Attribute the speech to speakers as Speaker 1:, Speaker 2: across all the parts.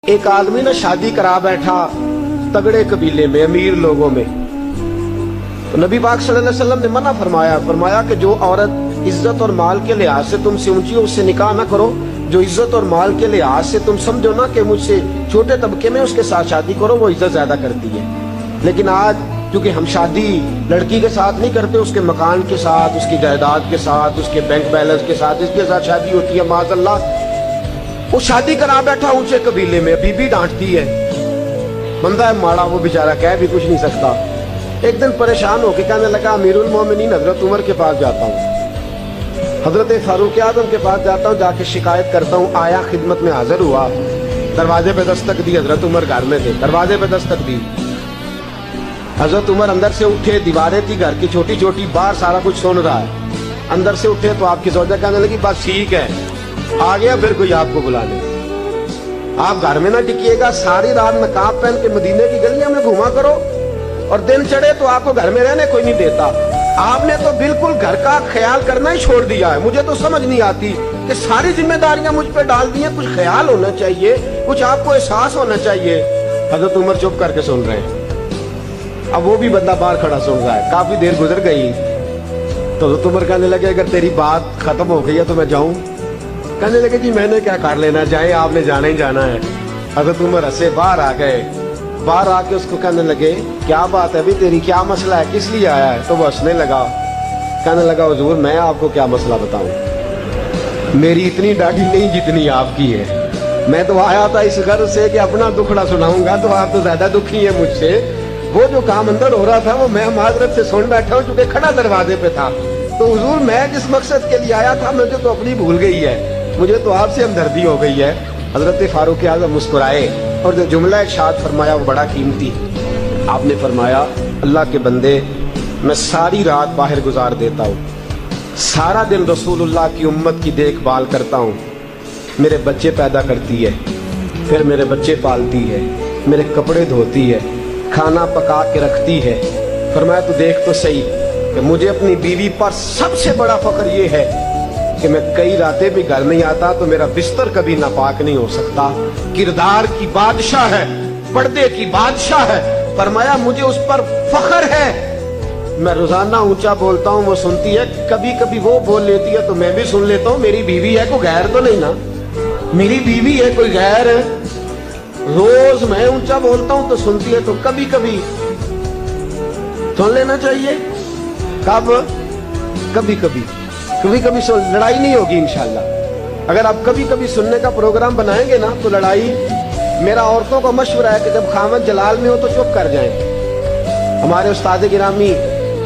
Speaker 1: ایک آدمی نے شادی کرا بیٹھا تگڑے قبیلے میں، امیر لوگوں میں. تو نبی پاک صلی اللہ علیہ وسلم نے منع فرمایا کہ جو عورت عزت اور مال کے لحاظ سے تم سے اونچی ہو اس سے نکاح نہ کرو. جو عزت اور مال کے لحاظ سے تم سمجھو نا کہ مجھ سے چھوٹے طبقے میں، اس کے ساتھ شادی کرو، وہ عزت زیادہ کرتی ہے. لیکن آج کیونکہ ہم شادی لڑکی کے ساتھ نہیں کرتے، اس کے مکان کے ساتھ، اس کی جائیداد کے ساتھ، اس کے بینک بیلنس کے ساتھ، اس کے ساتھ شادی ہوتی ہے. معاذ اللہ وہ شادی کرا بیٹھا اونچے قبیلے میں، بیوی ڈانٹتی ہے، بندہ ہے ماڑا، وہ بیچارہ کہہ بھی کچھ نہیں سکتا. ایک دن پریشان ہو کے کہنے لگا امیر المومنین حضرت عمر کے پاس جاتا ہوں، حضرت فاروق اعظم کے پاس جاتا ہوں، جا کے شکایت کرتا ہوں. آیا، خدمت میں حاضر ہوا، دروازے پہ دستک دی. حضرت عمر گھر میں تھے، دروازے پہ دستک دی. حضرت عمر اندر سے اٹھے، دیواریں تھی گھر کی چھوٹی چھوٹی، باہر سارا کچھ سن رہا ہے. اندر سے اٹھے تو آپ کی زوجہ کہنے لگی بس ٹھیک ہے، آ گیا پھر کوئی آپ کو بلا لے. آپ گھر میں نہ ٹکیے گا، ساری رات نقاب پہن کے مدینے کی گلیاں میں گھوما کرو، اور دن چڑھے تو آپ کو گھر میں رہنے کوئی نہیں دیتا. آپ نے تو بالکل گھر کا خیال کرنا ہی چھوڑ دیا ہے. مجھے تو سمجھ نہیں آتی کہ ساری ذمہ داریاں مجھ پہ ڈال دی ہیں. کچھ خیال ہونا چاہیے، کچھ آپ کو احساس ہونا چاہیے. حضرت عمر چپ کر کے سن رہے ہیں. اب وہ بھی بندہ باہر کھڑا سن رہا ہے. کافی دیر گزر گئی تو حضرت عمر کہنے لگے اگر تیری بات ختم ہو گئی ہے تو میں جاؤں. کہنے لگے جی میں نے کیا کر لینا، جائے آپ نے جانا ہی جانا ہے. حضرت عمر ہنسے، باہر آ گئے. باہر آ کے اس کو کہنے لگے کیا بات ہے ابھی تیری، کیا مسئلہ ہے، کس لیے آیا ہے؟ تو وہ ہنسنے لگا، کہنے لگا حضور میں آپ کو کیا مسئلہ بتاؤں، میری اتنی ڈاڑھی نہیں جتنی آپ کی ہے. میں تو آیا تھا اس غرض سے کہ اپنا دکھڑا سناؤں گا، تو آپ تو زیادہ دکھی ہیں مجھ سے. وہ جو کام اندر ہو رہا تھا وہ میں معذرت سے سن بیٹھا ہوں چونکہ کھڑا دروازے پہ تھا. تو حضور میں جس مقصد کے لیے آیا تھا مجھے تو اپنی بھول گئی ہے، مجھے تو آپ سے ہمدردی ہو گئی ہے. حضرت فاروق اعظم مسکرائے اور جو جملہ ارشاد فرمایا وہ بڑا قیمتی. آپ نے فرمایا اللہ کے بندے میں ساری رات باہر گزار دیتا ہوں، سارا دن رسول اللہ کی امت کی دیکھ بھال کرتا ہوں، میرے بچے پیدا کرتی ہے، پھر میرے بچے پالتی ہے، میرے کپڑے دھوتی ہے، کھانا پکا کے رکھتی ہے. فرمایا تو دیکھ تو صحیح کہ مجھے اپنی بیوی پر سب سے بڑا فخر یہ ہے کہ میں کئی راتیں بھی گھر نہیں آتا تو میرا بستر کبھی ناپاک نہیں ہو سکتا. کردار کی بادشاہ ہے، پردے کی بادشاہ ہے. فرمایا مجھے اس پر فخر ہے. میں روزانہ اونچا بولتا ہوں، وہ سنتی ہے، کبھی کبھی وہ بول لیتی ہے تو میں بھی سن لیتا ہوں. میری بیوی ہے، کوئی غیر تو نہیں نا، میری بیوی ہے، کوئی غیر ہے. روز میں اونچا بولتا ہوں تو سنتی ہے، تو کبھی کبھی سن لینا چاہیے. کب؟ کبھی کبھی لڑائی نہیں ہوگی انشاءاللہ. اگر آپ کبھی کبھی سننے کا پروگرام بنائیں گے نا تو لڑائی. میرا عورتوں کو مشورہ ہے کہ جب خامد جلال میں ہو تو چپ کر جائیں. ہمارے استاد گرامی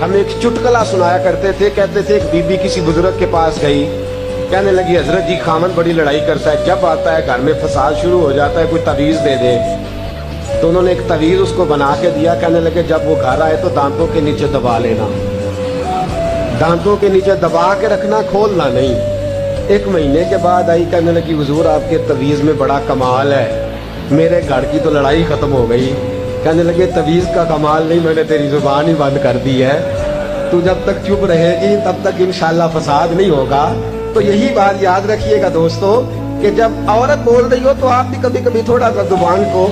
Speaker 1: ہمیں ایک چٹکلا سنایا کرتے تھے، کہتے تھے ایک بی بی کسی بزرگ کے پاس گئی، کہنے لگی حضرت جی خامد بڑی لڑائی کرتا ہے، جب آتا ہے گھر میں فساد شروع ہو جاتا ہے، کوئی تعویذ دے دے. تو انہوں نے ایک تعویذ اس کو بنا کے دیا. کہنے لگے جب وہ گھر آئے تو دانتوں کے نیچے دبا لینا، دانتوں کے نیچے دبا کے رکھنا، کھولنا نہیں. 1 مہینے کے بعد آئی، کہنے لگی حضور آپ کے تعویذ میں بڑا کمال ہے، میرے گھر کی تو لڑائی ختم ہو گئی. کہنے لگے تعویذ کا کمال نہیں، میں نے تیری زبان ہی بند کر دی ہے، تو جب تک چپ رہے گی تب تک انشاءاللہ فساد نہیں ہوگا. تو یہی بات یاد رکھیے گا دوستو کہ جب عورت بول رہی ہو تو آپ بھی کبھی کبھی تھوڑا سا زبان کو،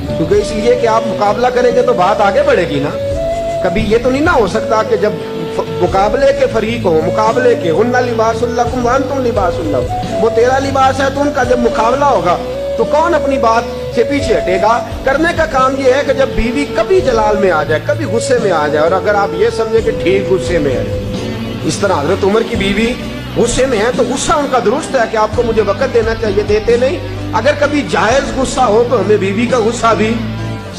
Speaker 1: کیونکہ اس لیے کہ آپ مقابلہ کریں گے تو بات آگے بڑھے گی نا. کبھی یہ تو نہیں نہ ہو سکتا کہ جب مقابلے کے فریق ہوں، مقابلے کے، ہن لباس لکم وانتم لباس لہم، وہ تیرا لباس ہے تو ان کا جب مقابلہ ہوگا تو کون اپنی بات سے پیچھے ہٹے گا. کرنے کا کام یہ ہے کہ جب بیوی کبھی جلال میں آ جائے، کبھی غصے میں آ جائے، اور اگر آپ یہ سمجھے کہ ٹھیک غصے میں ہے، اس طرح حضرت عمر کی بیوی غصے میں ہے تو غصہ ان کا درست ہے کہ آپ کو مجھے وقت دینا چاہیے، دیتے نہیں. اگر کبھی جائز غصہ ہو تو ہمیں بیوی کا غصہ بھی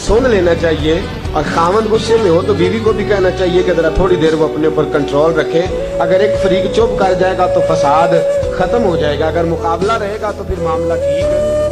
Speaker 1: سن لینا چاہیے، اور خاوند غصے میں ہو تو بیوی کو بھی کہنا چاہیے کہ ذرا تھوڑی دیر وہ اپنے اوپر کنٹرول رکھے. اگر ایک فریق چپ کر جائے گا تو فساد ختم ہو جائے گا، اگر مقابلہ رہے گا تو پھر معاملہ ٹھیک ہے.